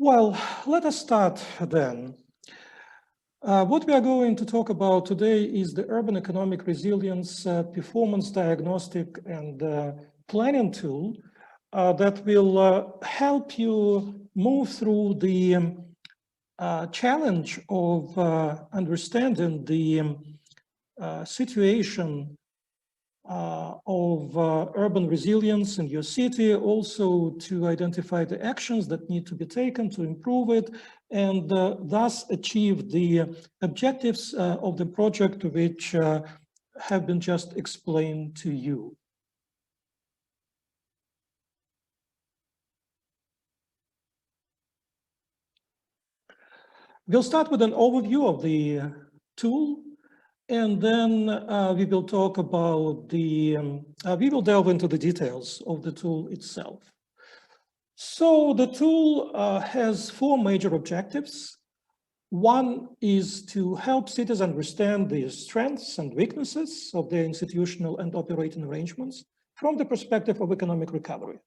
Well, let us start then. What we are going to talk about today is the Urban Economic Resilience Performance Diagnostic and Planning tool that will help you move through the challenge of understanding the situation of urban resilience in your city, also to identify the actions that need to be taken to improve it, and thus achieve the objectives of the project which have been just explained to you. We'll start with an overview of the tool, and then we will talk about the, we will delve into the details of the tool itself. So the tool has four major objectives. One is to help cities understand the strengths and weaknesses of their institutional and operating arrangements from the perspective of economic recovery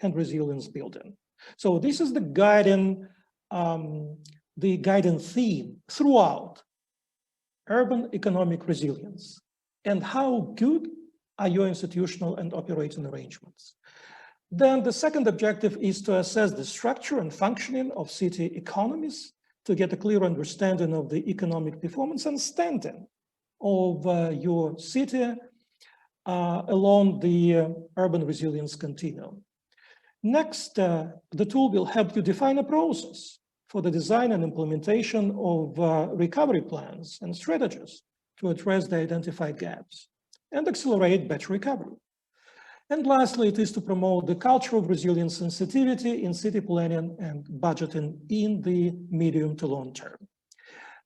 and resilience building. So this is the guiding theme throughout urban economic resilience, and how good are your institutional and operating arrangements. Then the second objective is to assess the structure and functioning of city economies to get a clear understanding of the economic performance and standing of your city along the urban resilience continuum. Next, the tool will help you define a process for the design and implementation of recovery plans and strategies to address the identified gaps and accelerate better recovery. And lastly, it is to promote the culture of resilience sensitivity in city planning and budgeting in the medium to long term.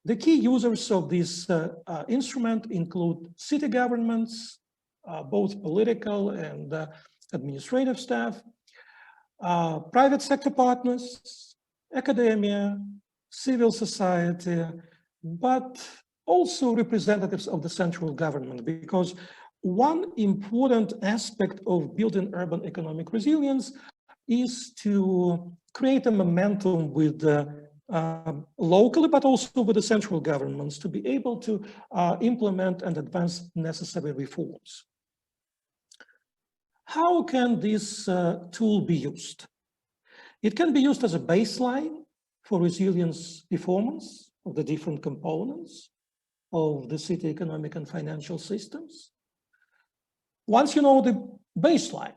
The key users of this instrument include city governments, both political and administrative staff, private sector partners, academia, civil society, but also representatives of the central government, because one important aspect of building urban economic resilience is to create a momentum with locally, but also with the central governments to be able to implement and advance necessary reforms. How can this tool be used? It can be used as a baseline for resilience performance of the different components of the city economic and financial systems. Once you know the baseline,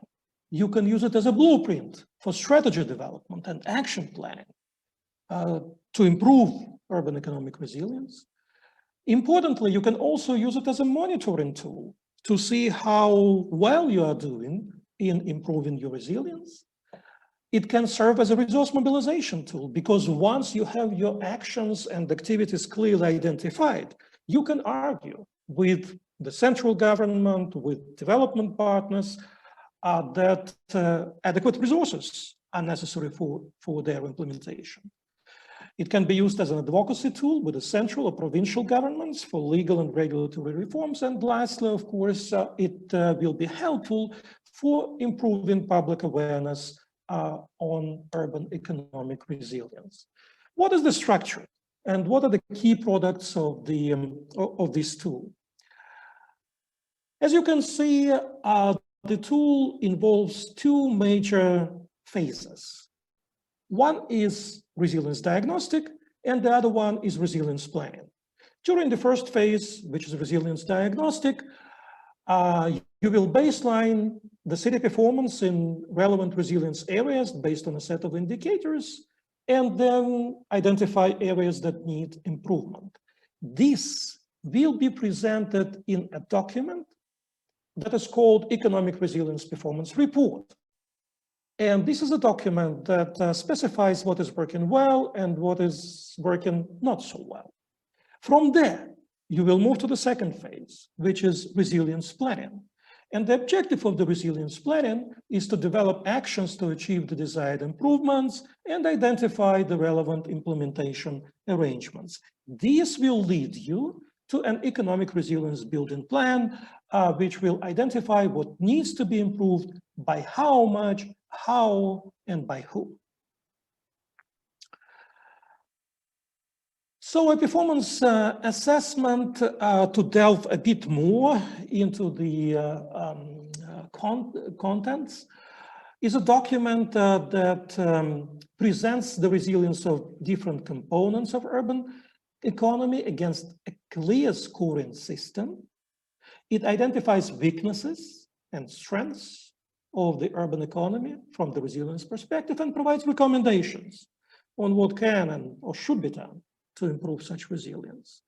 you can use it as a blueprint for strategy development and action planning to improve urban economic resilience. Importantly, you can also use it as a monitoring tool to see how well you are doing in improving your resilience. It can serve as a resource mobilization tool, because once you have your actions and activities clearly identified, you can argue with the central government, with development partners, that adequate resources are necessary for their implementation. It can be used as an advocacy tool with the central or provincial governments for legal and regulatory reforms. And lastly, of course, it will be helpful for improving public awareness on urban economic resilience. What is the structure and what are the key products of this tool? As you can see, the tool involves two major phases. One is resilience diagnostic, and the other one is resilience planning. During the first phase, which is resilience diagnostic, you will baseline the city performance in relevant resilience areas based on a set of indicators, and then identify areas that need improvement. This will be presented in a document that is called Economic Resilience Performance Report. And this is a document that specifies what is working well and what is working not so well. From there, you will move to the second phase, which is resilience planning. And the objective of the resilience planning is to develop actions to achieve the desired improvements and identify the relevant implementation arrangements. This will lead you to an economic resilience building plan, which will identify what needs to be improved, by how much, how, and by who. So a performance assessment, to delve a bit more into the contents, is a document that presents the resilience of different components of urban economy against a clear scoring system. It identifies weaknesses and strengths of the urban economy from the resilience perspective and provides recommendations on what can and or should be done to improve such resilience.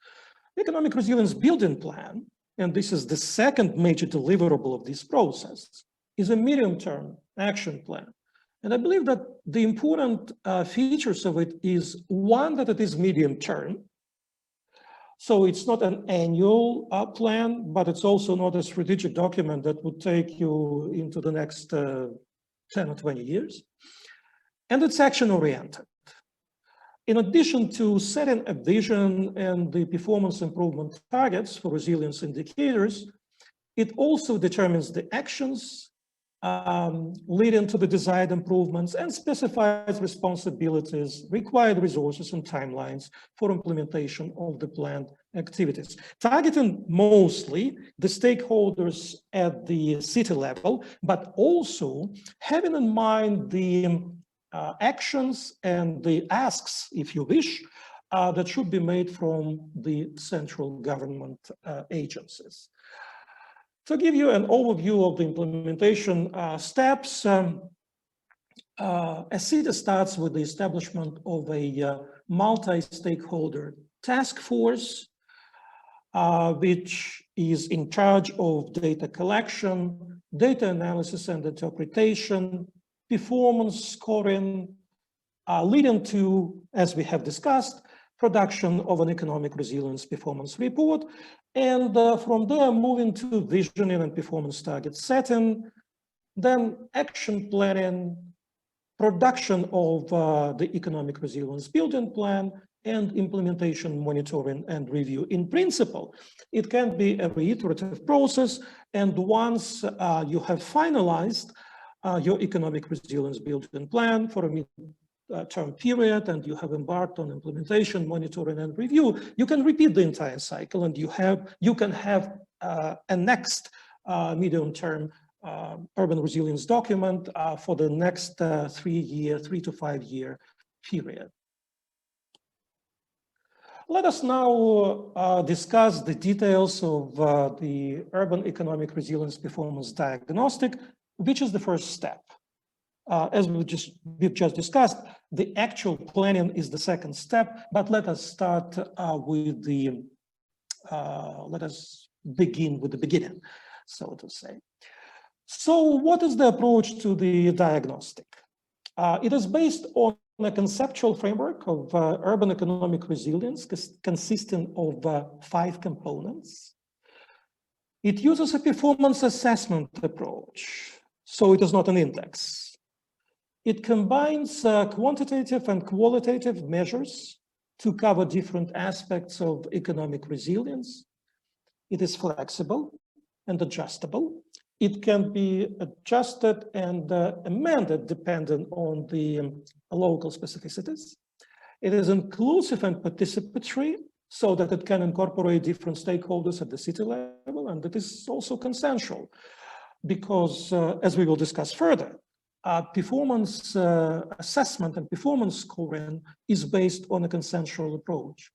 The Economic Resilience Building Plan, and this is the second major deliverable of this process, is a medium-term action plan. And I believe that the important features of it is, one, that it is medium-term. So it's not an annual plan, but it's also not a strategic document that would take you into the next 10 or 20 years. And it's action-oriented. In addition to setting a vision and the performance improvement targets for resilience indicators, it also determines the actions leading to the desired improvements and specifies responsibilities, required resources, and timelines for implementation of the planned activities, targeting mostly the stakeholders at the city level, but also having in mind the actions and the asks, if you wish, that should be made from the central government agencies. To give you an overview of the implementation steps, a city starts with the establishment of a multi-stakeholder task force, which is in charge of data collection, data analysis and interpretation, performance scoring, leading to, as we have discussed, production of an economic resilience performance report, and from there moving to visioning and performance target setting, then action planning, production of the economic resilience building plan, and implementation, monitoring, and review. In principle, it can be a reiterative process, and once you have finalized your economic resilience building plan for a term period, and you have embarked on implementation, monitoring, and review, you can repeat the entire cycle, and you can have a next medium-term urban resilience document for the next 3 to 5 year period. Let us now discuss the details of the urban economic resilience performance diagnostic, which is the first step. As we've just discussed, the actual planning is the second step, but let us start with the, let us begin with the beginning, so to say. So what is the approach to the diagnostic? It is based on a conceptual framework of urban economic resilience consisting of 5 components. It uses a performance assessment approach, so it is not an index. It combines quantitative and qualitative measures to cover different aspects of economic resilience. It is flexible and adjustable. It can be adjusted and amended depending on the local specificities. It is inclusive and participatory, so that it can incorporate different stakeholders at the city level, and it is also consensual, because as we will discuss further, performance assessment and performance scoring is based on a consensual approach.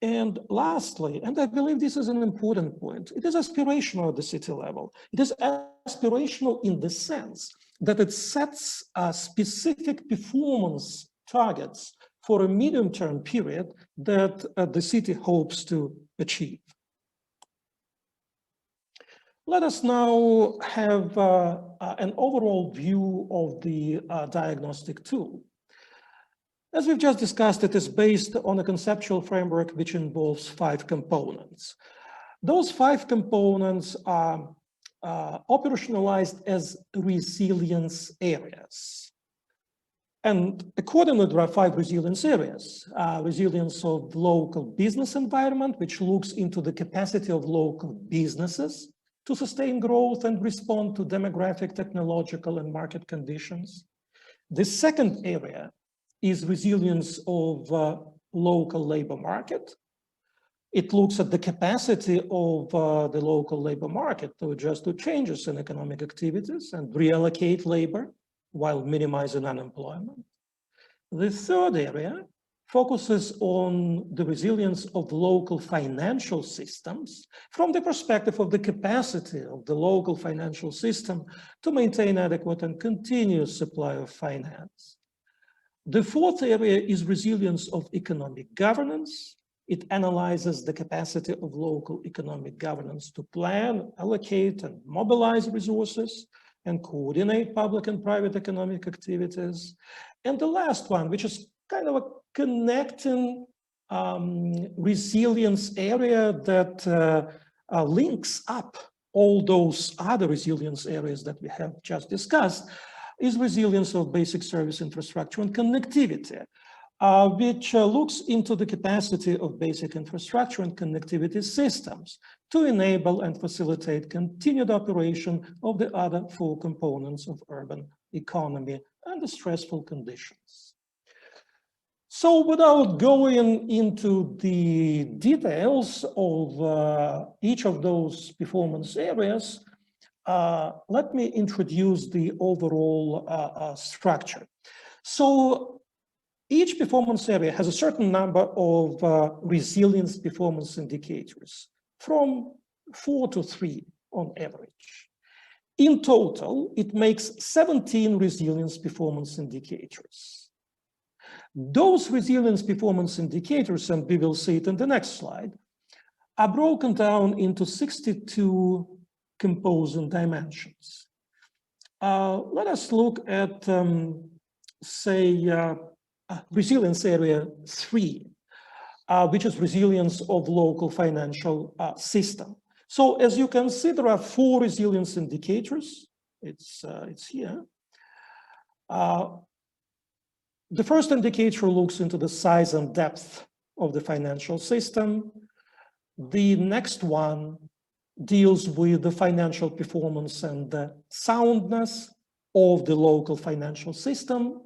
And lastly, and I believe this is an important point, it is aspirational at the city level. It is aspirational in the sense that it sets specific performance targets for a medium-term period that the city hopes to achieve. Let us now have an overall view of the diagnostic tool. As we've just discussed, it is based on a conceptual framework which involves 5 components. Those 5 components are operationalized as resilience areas. And accordingly, there are 5 resilience areas. Resilience of the local business environment, which looks into the capacity of local businesses to sustain growth and respond to demographic, technological, and market conditions. The second area is resilience of local labor market. It looks at the capacity of the local labor market to adjust to changes in economic activities and reallocate labor while minimizing unemployment. The third area focuses on the resilience of local financial systems from the perspective of the capacity of the local financial system to maintain adequate and continuous supply of finance. The fourth area is resilience of economic governance. It analyzes the capacity of local economic governance to plan, allocate, and mobilize resources and coordinate public and private economic activities. And the last one, which is kind of a connecting resilience area that links up all those other resilience areas that we have just discussed, is resilience of basic service infrastructure and connectivity, which looks into the capacity of basic infrastructure and connectivity systems to enable and facilitate continued operation of the other four components of urban economy under stressful conditions. So without going into the details of each of those performance areas, let me introduce the overall structure. So each performance area has a certain number of resilience performance indicators, from 4 to 3 on average. In total, it makes 17 resilience performance indicators. Those resilience performance indicators, and we will see it in the next slide, are broken down into 62 composing dimensions. Let us look at, say, resilience area 3, which is resilience of local financial system. So as you can see, there are 4 resilience indicators. It's here. The first indicator looks into the size and depth of the financial system. The next one deals with the financial performance and the soundness of the local financial system.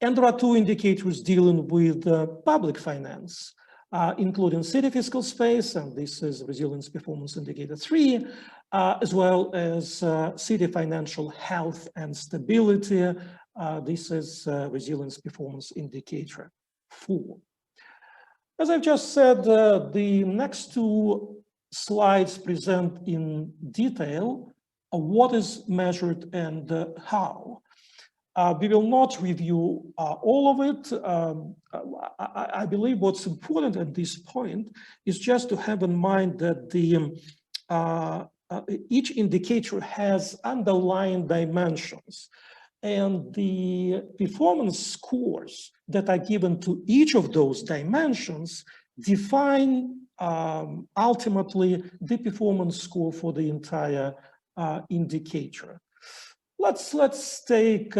And there are 2 indicators dealing with public finance, including city fiscal space, and this is resilience performance indicator 3, as well as city financial health and stability. This is resilience performance indicator 4. As I've just said, the next 2 slides present in detail what is measured and how. We will not review all of it. I believe what's important at this point is just to have in mind that each indicator has underlying dimensions, and the performance scores that are given to each of those dimensions define ultimately the performance score for the entire indicator. Let's take,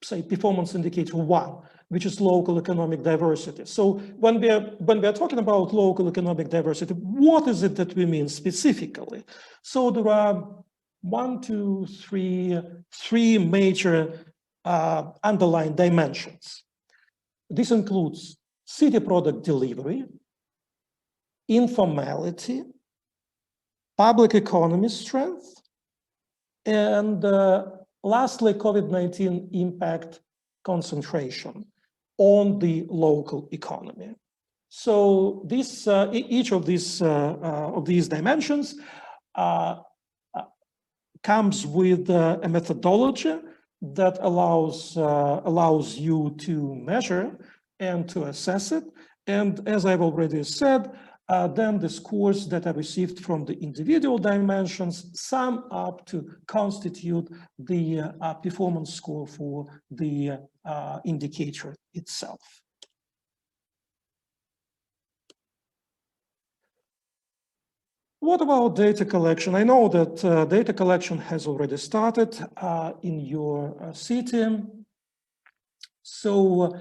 say, performance indicator 1, which is local economic diversity. So when we are talking about local economic diversity, what is it that we mean specifically? So there are 3 major underlying dimensions. This includes city product delivery, informality, public economy strength, and lastly, COVID-19 impact concentration on the local economy. So this, each of these dimensions comes with a methodology that allows you to measure and to assess it. And as I've already said, then the scores that are received from the individual dimensions sum up to constitute the performance score for the indicator itself. What about data collection? I know that data collection has already started in your city. So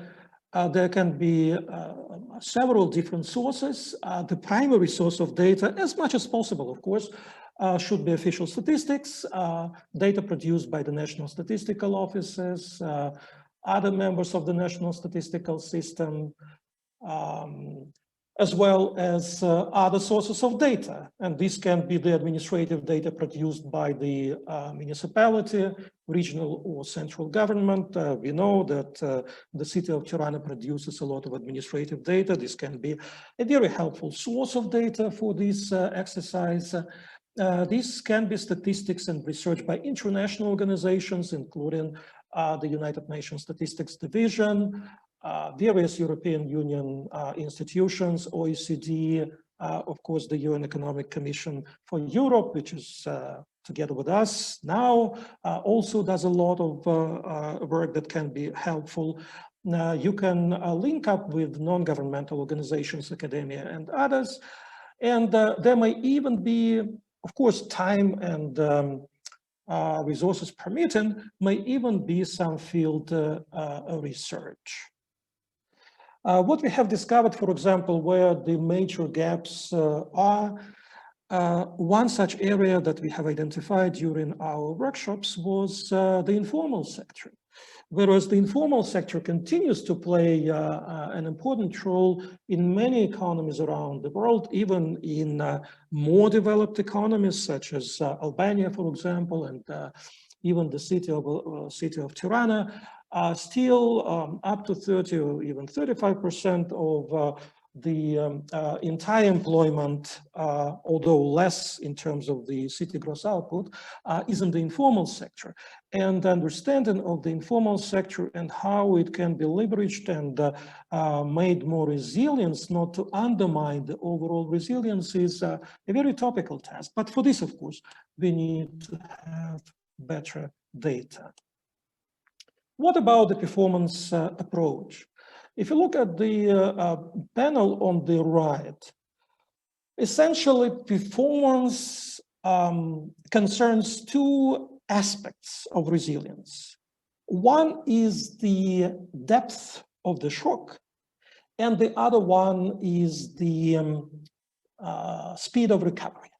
there can be several different sources. The primary source of data, as much as possible, of course, should be official statistics, data produced by the national statistical offices, other members of the national statistical system, as well as other sources of data. And this can be the administrative data produced by the municipality, regional or central government. We know that the city of Tirana produces a lot of administrative data. This can be a very helpful source of data for this exercise. This can be statistics and research by international organizations, including the United Nations Statistics Division, various European Union institutions, OECD, of course, the UN Economic Commission for Europe, which is together with us now, also does a lot of work that can be helpful. You can link up with non-governmental organizations, academia, and others. And there may even be, of course, time and resources permitting, may even be some field research. What we have discovered, for example, where the major gaps are, one such area that we have identified during our workshops was the informal sector. Whereas the informal sector continues to play an important role in many economies around the world, even in more developed economies such as Albania, for example, and even the city of Tirana, still up to 30 or even 35% of the entire employment, although less in terms of the city gross output, is in the informal sector. And the understanding of the informal sector and how it can be leveraged and made more resilient, not to undermine the overall resilience, is a very topical task. But for this, of course, we need to have better data. What about the performance approach? If you look at the panel on the right, essentially performance concerns two aspects of resilience. One is the depth of the shock, and the other one is the speed of recovery.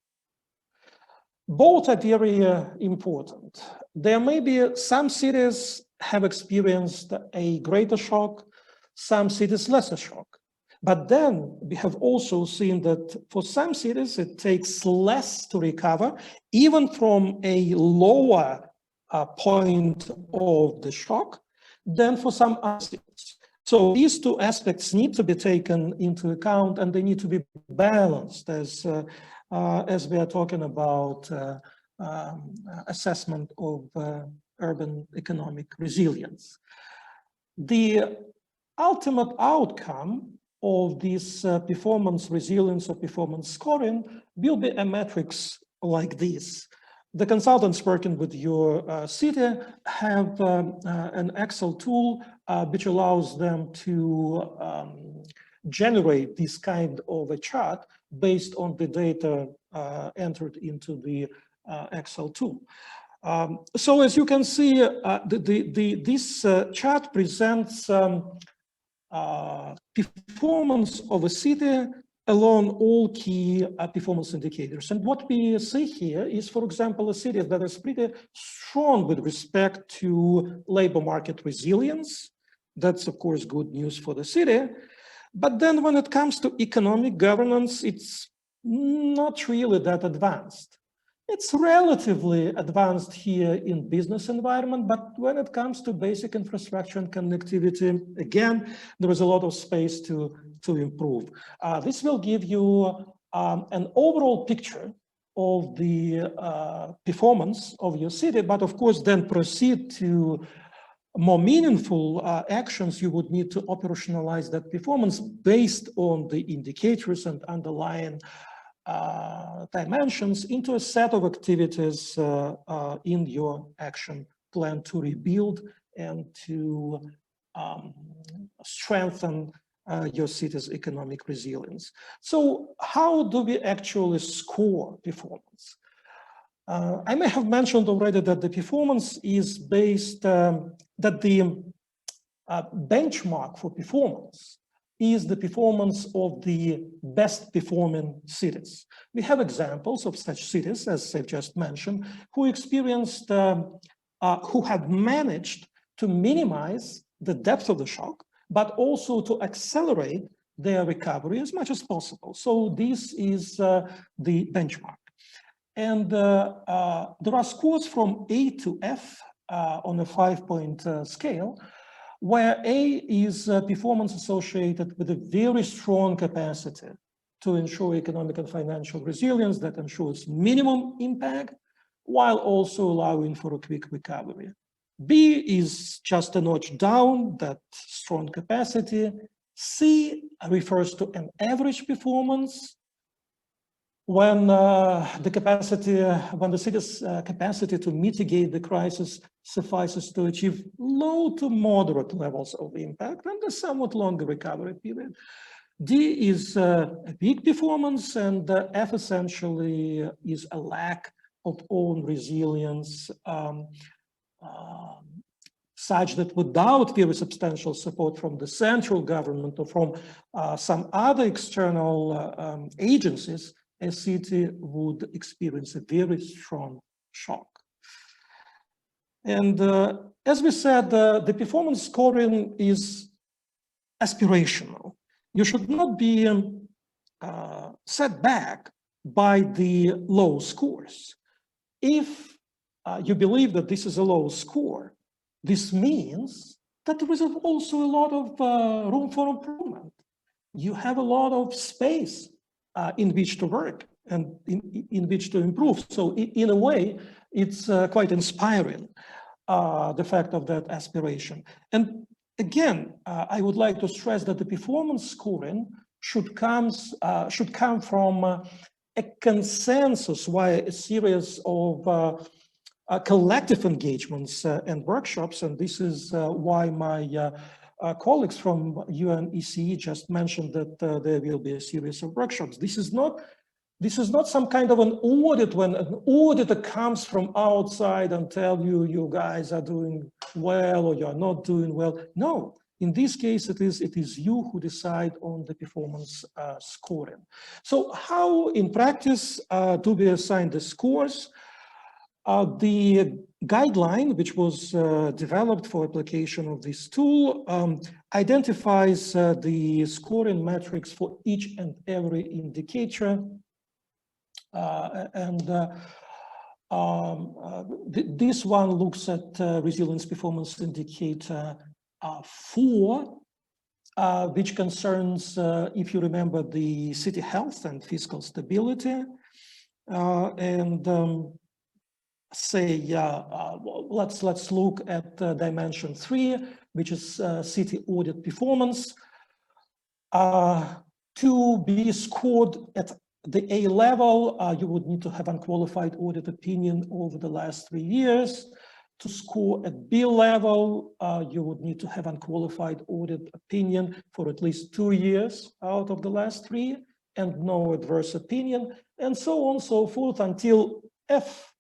Both are very important. There may be some cities have experienced a greater shock, some cities lesser shock. But then we have also seen that for some cities, it takes less to recover, even from a lower point of the shock, than for some other cities. So these two aspects need to be taken into account, and they need to be balanced as we are talking about assessment of urban economic resilience. The ultimate outcome of this performance resilience or performance scoring will be a matrix like this. The consultants working with your city have an Excel tool which allows them to generate this kind of a chart based on the data entered into the Excel tool. So as you can see, this chart presents performance of a city along all key performance indicators. And what we see here is, for example, a city that is pretty strong with respect to labor market resilience. That's, of course, good news for the city. But then when it comes to economic governance, it's not really that advanced. It's relatively advanced here in business environment, but when it comes to basic infrastructure and connectivity, again, there is a lot of space to improve. This will give you an overall picture of the performance of your city, but of course, then proceed to more meaningful actions. You would need to operationalize that performance based on the indicators and underlying dimensions into a set of activities in your action plan to rebuild and to strengthen your city's economic resilience. So how do we actually score performance? I may have mentioned already that the performance is based, that the benchmark for performance is the performance of the best performing cities. We have examples of such cities, as I've just mentioned, who experienced, who have managed to minimize the depth of the shock, but also to accelerate their recovery as much as possible. So this is the benchmark. And there are scores from A to F on a 5-point scale, where A is performance associated with a very strong capacity to ensure economic and financial resilience that ensures minimum impact, while also allowing for a quick recovery. B is just a notch down, that strong capacity. C refers to an average performance, when the city's capacity to mitigate the crisis suffices to achieve low to moderate levels of impact and a somewhat longer recovery period. D is a peak performance, and F essentially is a lack of own resilience, such that without very substantial support from the central government or from some other external agencies, a city would experience a very strong shock. And as we said, the performance scoring is aspirational. You should not be set back by the low scores. If you believe that this is a low score, this means that there is also a lot of room for improvement. You have a lot of space in which to work and in which to improve. So in a way, it's quite inspiring, the fact of that aspiration. And again, I would like to stress that the performance scoring should come from a consensus via a series of collective engagements and workshops. And this is why my colleagues from UNECE just mentioned that there will be a series of workshops. This is not some kind of an audit when an auditor comes from outside and tell you, you guys are doing well or you're not doing well. No, in this case, it is you who decide on the performance scoring. So how in practice do we assign the scores? The guideline, which was developed for application of this tool, identifies the scoring metrics for each and every indicator. This one looks at resilience performance indicator 4, which concerns, if you remember, the city health and fiscal stability. Let's look at dimension 3, which is city audit performance. To be scored at the A level, you would need to have unqualified audit opinion over the last 3 years. To score at B level, you would need to have unqualified audit opinion for at least 2 years out of the last 3, and no adverse opinion, and so on and so forth until F,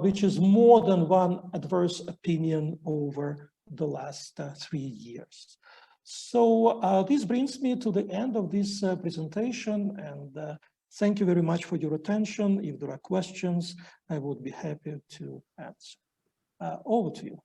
which is more than one adverse opinion over the last 3 years. So this brings me to the end of this presentation, and thank you very much for your attention. If there are questions, I would be happy to answer. Over to you.